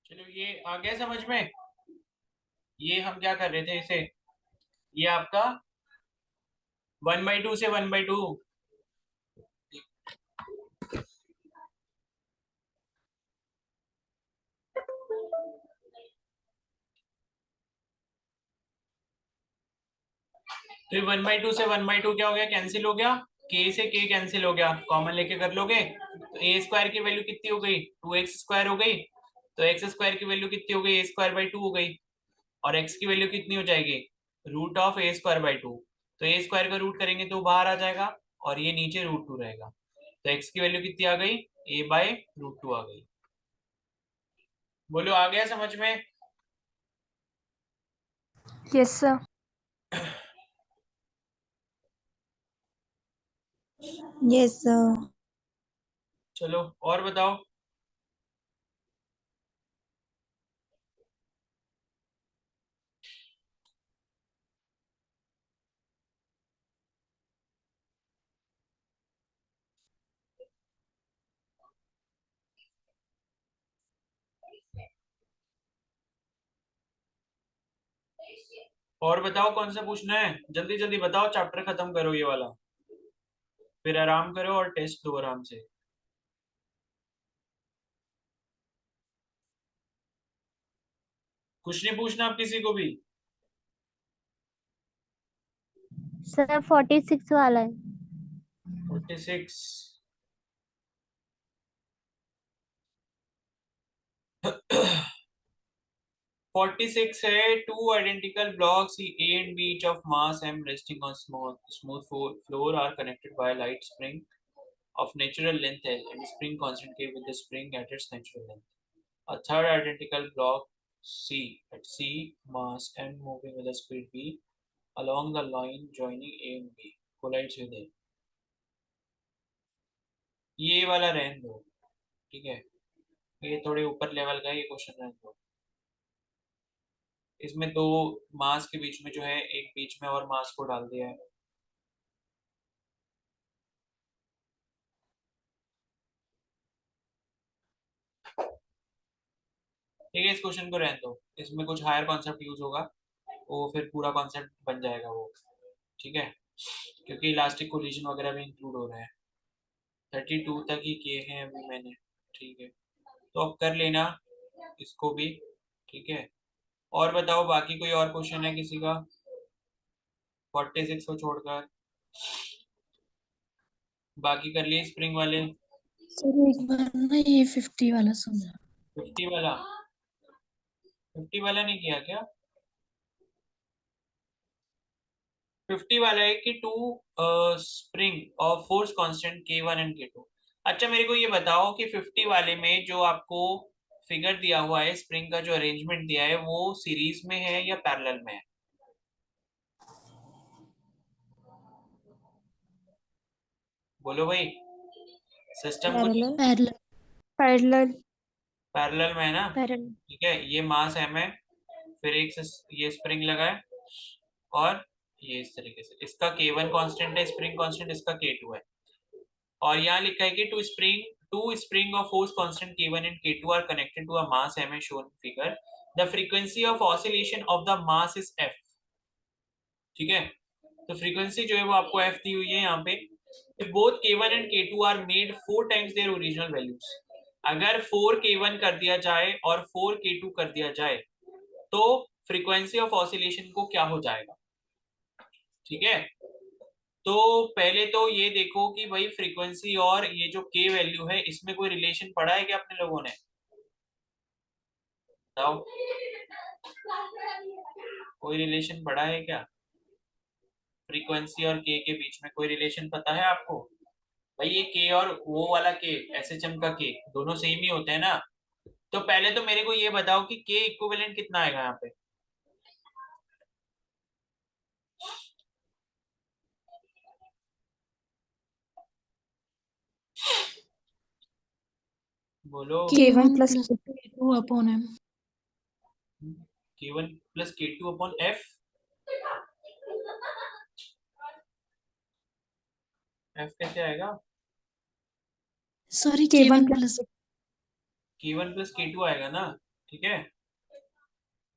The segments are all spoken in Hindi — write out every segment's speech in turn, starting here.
चलो ये आ गया समझ में। ये हम क्या कर रहे थे इसे, ये आपका 1/2 से 1/2। तो 1/2 से 1/2 क्या हो गया, कैंसिल हो गया। के से के कैंसिल हो गया, कॉमन लेके कर लोगे तो ए स्क्वायर की वैल्यू कितनी हो गई, 2x² हो गई। तो एक्स स्क्वायर की वैल्यू कितनी हो गई, a²/2 हो गई। और x की वैल्यू कितनी हो जाएगी, √a²/2। तो ए स्क्वायर का रूट करेंगे तो बाहर आ जाएगा, और ये नीचे √2 रहेगा। तो x की वैल्यू कितनी आ गई, a/√2 आ गई। बोलो आ गया समझ में। Yes sir. Yes sir. चलो और बताओ। और बताओ कौन सा पूछना है, जल्दी जल्दी बताओ, चैप्टर खत्म करो ये वाला, फिर आराम करो और टेस्ट दो आराम से। कुछ नहीं पूछना आप किसी को भी। सर 46 वाला है। 46। 46 है, two identical blocks A and B each of mass m resting on smooth floor are connected by a light spring of natural length L and spring constant K with the spring at its natural length. A third identical block C at C mass m moving with a speed v along the line joining A and B collides with A. ये वाला रहने दो, ठीक है, ये थोड़े ऊपर लेवल का ये क्वेश्चन रहने दो। इसमें दो मास के बीच में जो है, एक बीच में और मास को डाल दिया है। ठीक है, इस क्वेश्चन को रहने दो, इसमें कुछ हायर कॉन्सेप्ट यूज होगा, वो फिर पूरा कॉन्सेप्ट बन जाएगा वो। ठीक है, क्योंकि इलास्टिक कोलिजन वगैरह भी इंक्लूड हो रहे हैं। 32 तक ही किए हैं अभी मैंने। ठीक है, तो अब कर लेना इसको भी। ठीक है, और बताओ बाकी कोई और क्वेश्चन है किसी का, 46 को छोड़कर बाकी कर लिए स्प्रिंग वाले। सर एक बार ना ये 50 वाला सुनना। 50 वाला, 50 वाला नहीं किया क्या। 50 वाला है कि टू स्प्रिंग और force constant K1 and K2। अच्छा मेरे को ये बताओ कि 50 वाले में जो आपको फिगर दिया हुआ है, स्प्रिंग का जो अरेंजमेंट दिया है, वो सीरीज में है या पैरेलल में है। बोलो भाई, सिस्टम कुछ पैरेलल पैरेलल। पैरेलल। पैरेलल में है ना। पैरेलल। ठीक है, ये मास m है, फिर एक ये स्प्रिंग लगा है, और ये इस तरीके से इसका K1 कांस्टेंट है, स्प्रिंग कांस्टेंट इसका K2 है। और यहाँ लिखा है कि two spring of force constant K1 and K2 are connected to a mass m as shown figure. The frequency of oscillation of the mass is f. ठीक है, तो फ्रीक्वेंसी जो है वो आपको f दी हुई है यहाँ पे। If both K1 and K2 are made 4 times their original values, अगर 4K1 कर दिया जाए और 4K2 कर दिया जाए तो फ्रीक्वेंसी ऑफ ऑसिलेशन को क्या हो जाएगा। ठीक है, तो पहले तो ये देखो कि भाई फ्रीक्वेंसी और ये जो के वैल्यू है, इसमें कोई रिलेशन पढ़ा है क्या अपने लोगों ने, बताओ। कोई रिलेशन पढ़ा है क्या, फ्रीक्वेंसी और के बीच में कोई रिलेशन पता है आपको। भाई ये के और वो वाला के, एसएचएम का के, दोनों सेम ही होते हैं ना। तो पहले तो मेरे को ये बताओ कि के इक्विवेलेंट कितना आएगा यहाँ पे। बोलो। K1 plus K2 upon M। K1 plus K2 upon F. F कैसे आएगा, sorry K1 plus K1 plus K2 आएगा ना। ठीक है।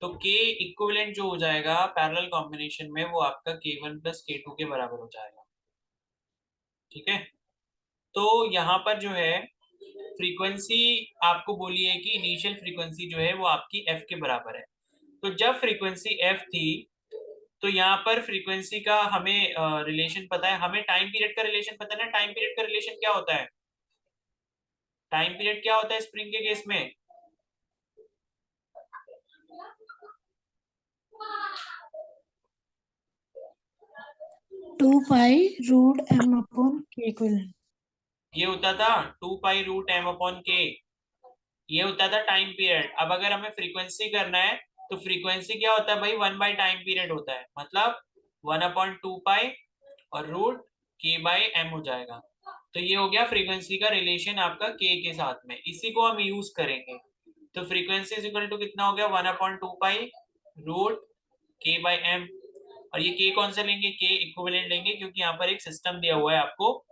तो के इक्विवेलेंट जो हो जाएगा पैरेलल कॉम्बिनेशन में वो आपका K1 प्लस K2 के बराबर हो जाएगा। ठीक है। तो यहाँ पर जो है फ्रीक्वेंसी आपको बोली है कि इनिशियल फ्रीक्वेंसी जो है वो आपकी एफ के बराबर है। तो जब फ्रीक्वेंसी एफ थी तो यहाँ पर फ्रीक्वेंसी का हमें रिलेशन पता है, हमें टाइम पीरियड का रिलेशन पता है ना। टाइम पीरियड का रिलेशन क्या होता है? टाइम पीरियड क्या होता है स्प्रिंग के केस में? 2 pi√m/k equivalent। ये होता था 2 pi√m/k, ये होता था टाइम पीरियड। अब अगर हमें फ्रीक्वेंसी करना है तो फ्रीक्वेंसी क्या होता है भाई? 1 बाई टाइम पीरियड होता है, मतलब 1/2 पाई और √k/m हो जाएगा। तो ये हो गया फ्रीक्वेंसी का रिलेशन आपका k के साथ में, इसी को हम यूज करेंगे। तो फ्रीक्वेंसी इज इक्वल टू कितना हो गया? 1/2 पाई√k/m। और ये k कौन सा लेंगे? k इक्विवेलेंट लेंगे, क्योंकि यहाँ पर एक सिस्टम दिया हुआ है आपको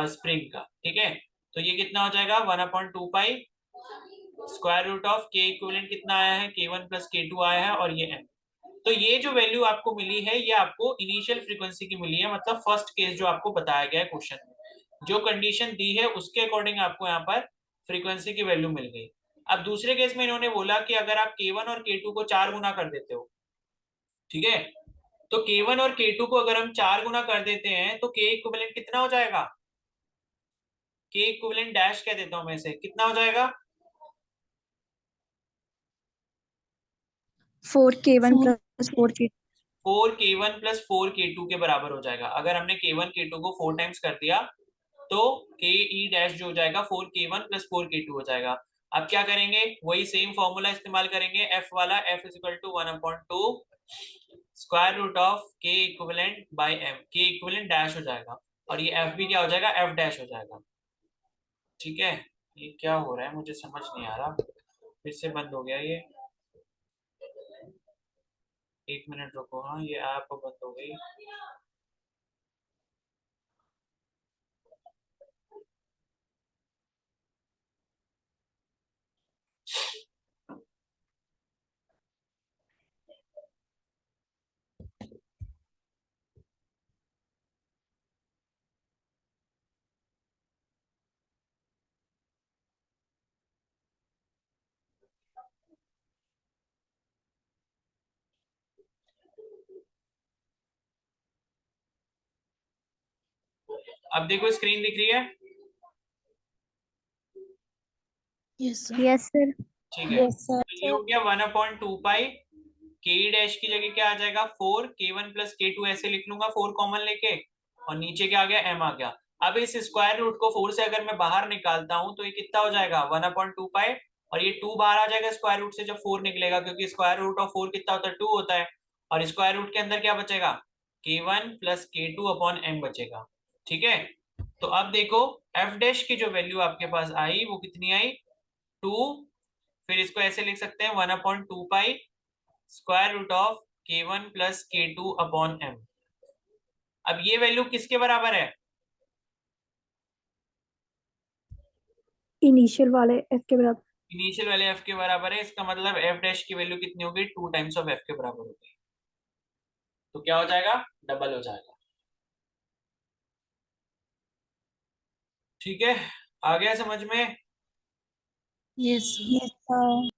स्प्रिंग का। ठीक है। तो ये कितना हो जाएगा? 1/2 pi square root of K equivalent कितना आया है? K1 प्लस K2 आया है, और ये m। तो ये जो वैल्यू आपको मिली है ये आपको इनिशियल फ्रीक्वेंसी की मिली है, मतलब फर्स्ट केस जो आपको बताया गया है क्वेश्चन में, जो कंडीशन दी है उसके अकॉर्डिंग आपको यहाँ पर फ्रीक्वेंसी की वैल्यू मिल गई। अब दूसरे केस में इन्होंने बोला कि अगर आप K1 और K2 को 4 गुना कर देते हो, ठीक है, तो K1 और K2 को अगर हम 4 गुना कर देते हैं तो K इक्विवेलेंट कितना हो जाएगा? K इक्विवेलेंट डैश कह देता हूं मैं इसे, कितना हो जाएगा? 4K1 plus 4K2। 4K1 plus 4K2 के बराबर हो जाएगा। अगर हमने K1 K2 को 4 टाइम्स कर दिया तो के ई डैश जो हो जाएगा 4K1 प्लस 4K2 हो जाएगा। अब क्या करेंगे? वही सेम फॉर्मूला इस्तेमाल करेंगे एफ वाला, F is equal to 1/2 square root of K equivalent by M. K equivalent dash हो जाएगा और ये एफ भी क्या हो जाएगा? एफ डैश हो जाएगा। ठीक है। ये क्या हो रहा है मुझे समझ नहीं आ रहा, फिर से बंद हो गया ये। 1 मिनट रुको। हाँ, ये ऐप बंद हो गई। अब देखो स्क्रीन दिख रही है? Yes sir. Yes sir. ठीक है। तो ये हो गया 1/2 पाई। के डैश की जगह क्या आ जाएगा? 4K1 प्लस K2 ऐसे लिख लूंगा 4 कॉमन लेके, और नीचे क्या आ गया? m आ गया। अब इस स्क्वायर रूट को 4 से अगर मैं बाहर निकालता हूं तो ये कितना हो जाएगा? 1/2 पाई, और ये 2 बाहर आ जाएगा स्क्वायर रूट से जब 4 निकलेगा, क्योंकि स्क्वायर रूट ऑफ 4 कितना होता है? 2 होता है। और स्क्वायर रूट के अंदर क्या बचेगा? K1 plus K2 upon m बचेगा। ठीक है। तो अब देखो एफ डैश की जो वैल्यू आपके पास आई वो कितनी आई? 2। फिर इसको ऐसे लिख सकते हैं 1/2 pi square root of K1 plus K2 upon m। अब ये वैल्यू किसके बराबर है? इनिशियल वाले F के बराबर। इनिशियल वाले f के बराबर है। इसका मतलब f डैश की वैल्यू कितनी होगी? 2 टाइम्स ऑफ f के बराबर होगी। तो क्या हो जाएगा? डबल हो जाएगा। ठीक है। आ गया समझ में? Yes yes sir.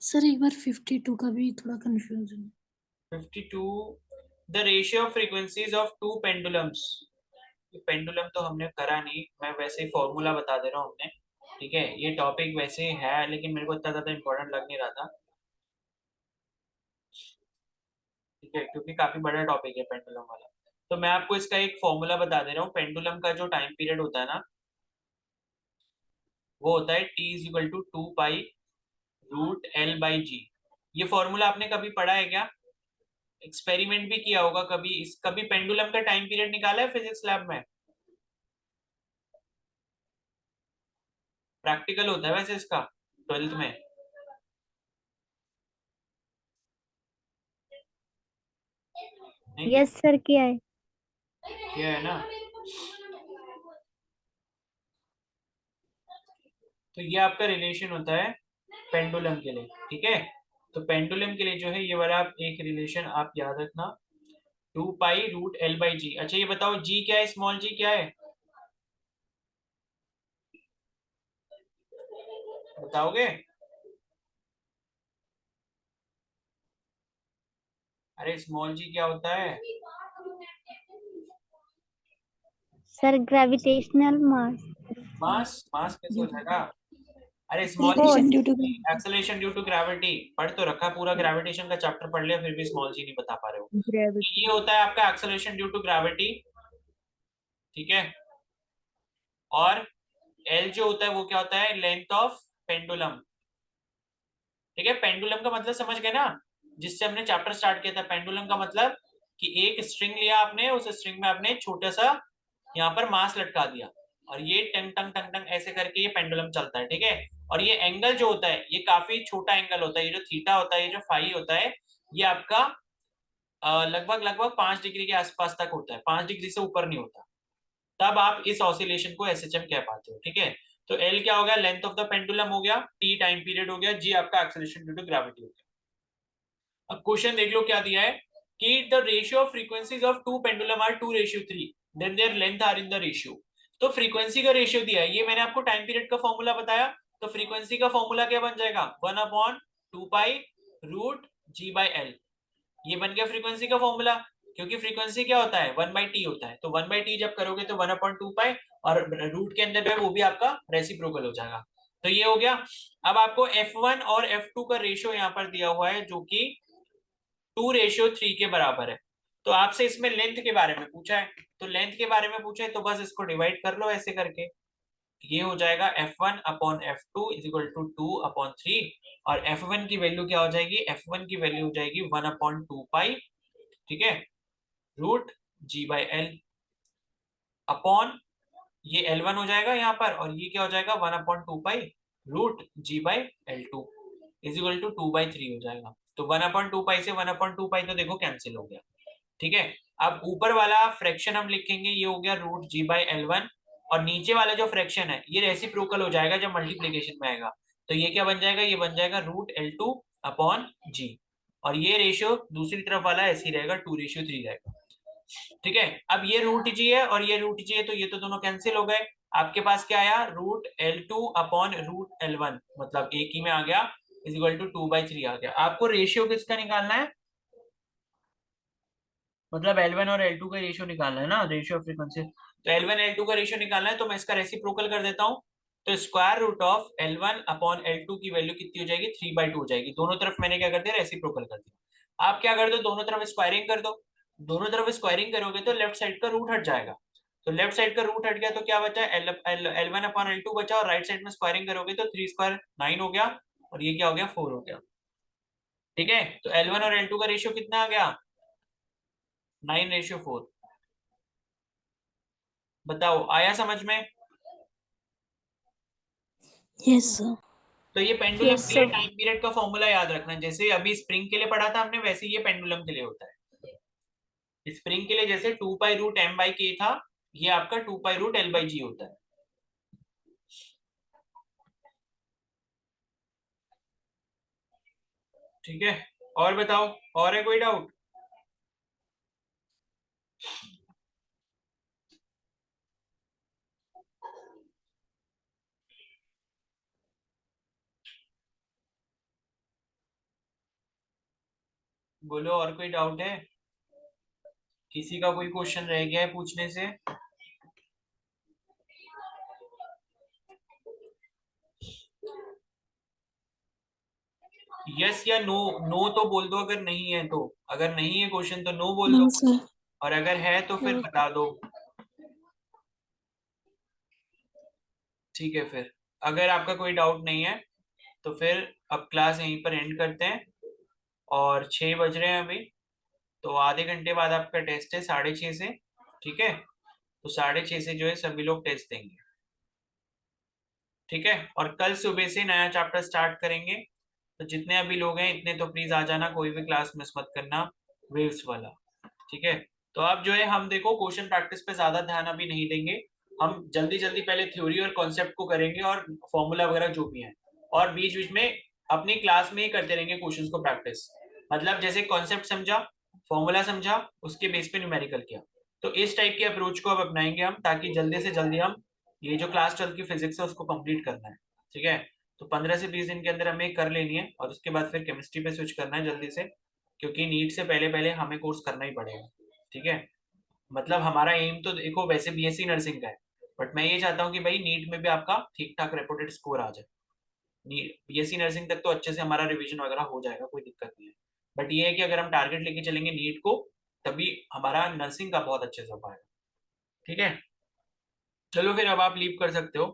सर एक बार 52 का भी थोड़ा confusion. 52 the ratio of frequencies of two pendulums. Pendulum तो हमने करा नहीं, मैं वैसे ही फॉर्मूला बता दे रहा हूँ हमने। ठीक है। ये टॉपिक वैसे है लेकिन मेरे को इतना ज्यादा इंपॉर्टेंट लग नहीं रहा था। ठीक है, क्योंकि काफी बड़ा टॉपिक है पेंडुलम वाला। तो मैं आपको इसका एक फॉर्मूला बता दे रहा हूँ। पेंडुलम का जो टाइम पीरियड होता है ना, वो होता है t इज इक्वल टू 2 पाई√L/g। ये फॉर्मूला आपने कभी पढ़ा है क्या? एक्सपेरिमेंट भी किया होगा कभी? कभी पेंडुलम का टाइम पीरियड निकाला है फिजिक्स लैब में? प्रैक्टिकल होता है वैसे इसका 12th में। नहीं यस सर किया है। किया है ना? तो ये आपका रिलेशन होता है पेंडुलम के लिए, ठीक है। तो पेंडुलम के लिए जो है ये वाला आप एक रिलेशन आप याद रखना, 2 पाई रूट L/G। अच्छा ये बताओ जी क्या है, स्मॉल जी क्या है, बताओगे? अरे स्मॉल जी क्या होता है? सर ग्रेविटेशनल मास। मास, मास कैसे हो जाएगा? अरे small acceleration due to acceleration due to gravity, पढ़ तो रखा, पूरा ग्रेविटेशन का चैप्टर पढ़ लिया, फिर भी स्मॉल जी नहीं बता पा रहे हो। ग्रेविटी। ये होता है आपका एक्सेलरेशन ड्यू टू ग्रेविटी, ठीक है। और एल जो होता है वो क्या होता है, लेंथ ऑफ पेंडुलम, ठीक है। पेंडुलम का मतलब समझ गए ना, जिससे हमने चैप्टर स्टार्ट किया था। पेंडुलम का मतलब कि एक स्ट्रिंग लिया आपने, उस स्ट्रिंग में आपने छोटा सा यहाँ पर मास लटका दिया, और ये टंग टंग टंग टंग ऐसे करके ये पेंडुलम चलता है, ठीक है। और ये एंगल जो होता है ये काफी छोटा एंगल होता है, ये जो थीटा होता है, ये जो फाई होता है, ये आपका लगभग लगभग 5 डिग्री के आसपास तक होता है, 5 डिग्री से ऊपर नहीं होता। तब आप इस ऑसिलेशन को एसएचएम कह पाते हो, ठीक है। तो एल क्या हो गया, लेंथ ऑफ द पेंडुलम हो गया, टी टाइम पीरियड हो गया, जी आपका एक्सेलरेशन ड्यू टू ग्रेविटी हो गया। अब क्वेश्चन देख लो क्या दिया है कि the ratio of frequencies of two pendulum are 2:3, then their length are in the ratio. तो फ्रीक्वेंसी का रेशियो दिया है, ये मैंने आपको टाइम पीरियड का फॉर्मूला बताया। तो फ्रीक्वेंसी का फॉर्मूला क्या बन जाएगा, 1/2 पाई रूट G/L। ये बन गया फ्रीक्वेंसी का फॉर्मूला, क्योंकि फ्रीक्वेंसी क्या होता है, 1/t होता है। तो 1/t जब करोगे तो 1/2 पाई, और रूट के अंदर जो है वो भी आपका रेसिप्रोकल हो जाएगा। तो ये हो गया। अब आपको F1 और F2 का रेशियो यहाँ पर दिया हुआ है, जो कि 2:3 के बराबर है। तो आपसे इसमें लेंथ के बारे में पूछा है, तो लेंथ के बारे में पूछा है तो बस इसको डिवाइड कर लो ऐसे करके। ये हो जाएगा F1/F2 इज इक्वल टू 2/3, और F1 की वैल्यू क्या हो जाएगी, F1 की वैल्यू हो जाएगी 1/2 पाई, ठीक है, रूट G/L अपॉन ये L1 हो जाएगा यहाँ पर, और ये क्या हो जाएगा 1/2 pi root G/L2 is equal to 2/3 हो जाएगा। तो 1/2 पाई से 1/2 पाई तो देखो कैंसिल हो गया, ठीक है। अब ऊपर वाला फ्रैक्शन हम लिखेंगे, ये हो गया रूट G/L1, और नीचे वाला जो फ्रैक्शन है ये रेसिप्रोकल हो जाएगा जब मल्टीप्लीकेशन में आएगा। तो ये क्या बन जाएगा, ये बन जाएगा रूट L2/G, और ये रेशियो दूसरी तरफ वाला ऐसे ही रहेगा, 2:3 रहेगा, ठीक है। अब ये रूट जी है और ये रूट जी है, तो ये तो दोनों कैंसिल हो गए। आपके पास क्या आया, रूट L2/रूट L1, मतलब एक ही में आ गया, इज इक्वल टू 2/3 आ गया। आपको रेशियो किसका निकालना है, मतलब L1 और L2 का रेशियो निकालना है ना, रेशियो ऑफ फ्रीक्वेंसी। तो L1 L2 का रेशियो निकालना है, तो मैं इसका रेसिप्रोकल कर देता हूँ। तो स्क्वायर रूट ऑफ L1/L2 की वैल्यू कितनी हो जाएगी, 3/2 हो जाएगी। दोनों तरफ मैंने क्या कर दिया, रेसिप्रोकल कर दिया। आप क्या कर दो, दोनों तरफ स्क्वायरिंग कर दो। दोनों तरफ स्क्वायरिंग करोगे तो लेफ्ट साइड का रूट हट जाएगा। तो लेफ्ट साइड का रूट हट गया तो क्या बचा, L1/L2 बचा, और राइट साइड में स्क्वायरिंग करोगे तो 3² 9 हो गया, और ये क्या हो गया, 4 हो गया, ठीक है। तो L1 और L2 का रेशियो कितना आ गया, 9:4। बताओ आया समझ में? Yes sir. तो ये पेंडुलम यस के लिए सर। टाइम पीरियड का फॉर्मूला याद रखना, जैसे अभी स्प्रिंग के लिए पढ़ा था हमने, वैसे ये पेंडुलम के लिए होता है। स्प्रिंग के लिए जैसे 2 पाई रूट M/K था, ये आपका 2 पाई रूट L/G होता है, ठीक है। और बताओ, और है कोई डाउट? बोलो, और कोई डाउट है? किसी का कोई क्वेश्चन रह गया है पूछने से? यस या नो, नो तो बोल दो अगर नहीं है तो, अगर नहीं है क्वेश्चन तो नो बोल नो दो, सर। और अगर है तो फिर बता दो, ठीक है। फिर अगर आपका कोई डाउट नहीं है तो फिर अब क्लास यहीं पर एंड करते हैं, और 6 बज रहे हैं अभी, तो आधे घंटे बाद आपका टेस्ट है 6:30 से, ठीक है। तो 6:30 से जो है सभी लोग टेस्ट देंगे, ठीक है। और कल सुबह से नया चैप्टर स्टार्ट करेंगे, तो जितने अभी लोग हैं इतने तो प्लीज आ जाना, कोई भी क्लास मिस मत करना, वेव्स वाला, ठीक है। तो अब जो है हम देखो क्वेश्चन प्रैक्टिस पे ज्यादा ध्यान अभी नहीं देंगे, हम जल्दी जल्दी पहले थ्योरी और कॉन्सेप्ट को करेंगे और फॉर्मूला वगैरह जो भी है, और बीच बीच में अपनी क्लास में ही करते रहेंगे क्वेश्चंस को प्रैक्टिस। मतलब जैसे कॉन्सेप्ट समझा, फॉर्मूला समझा, उसके बेस पे न्यूमेरिकल किया। तो इस टाइप के अप्रोच को अब अपनाएंगे हम, ताकि जल्दी से जल्दी हम ये जो क्लास 12 की फिजिक्स है उसको कंप्लीट करना है। ठीक है, तो 15 से 20 दिन के अंदर हमें कर लेनी है, और उसके बाद फिर केमिस्ट्री पे स्विच करना है जल्दी से, क्योंकि नीट से पहले पहले हमें कोर्स करना ही पड़ेगा। ठीक है, मतलब हमारा एम तो देखो वैसे बीएससी नर्सिंग का है, बट मैं ये चाहता हूँ कि भाई नीट में भी आपका ठीक ठाक रेपुटेड स्कोर आ जाए। बीएससी नर्सिंग तक तो अच्छे से हमारा रिवीजन वगैरह हो जाएगा, कोई दिक्कत नहीं है। बट ये है कि अगर हम टारगेट लेके चलेंगे नीट को, तभी हमारा नर्सिंग का बहुत अच्छे से हो पाएगा। ठीक है, चलो फिर अब आप लीव कर सकते हो।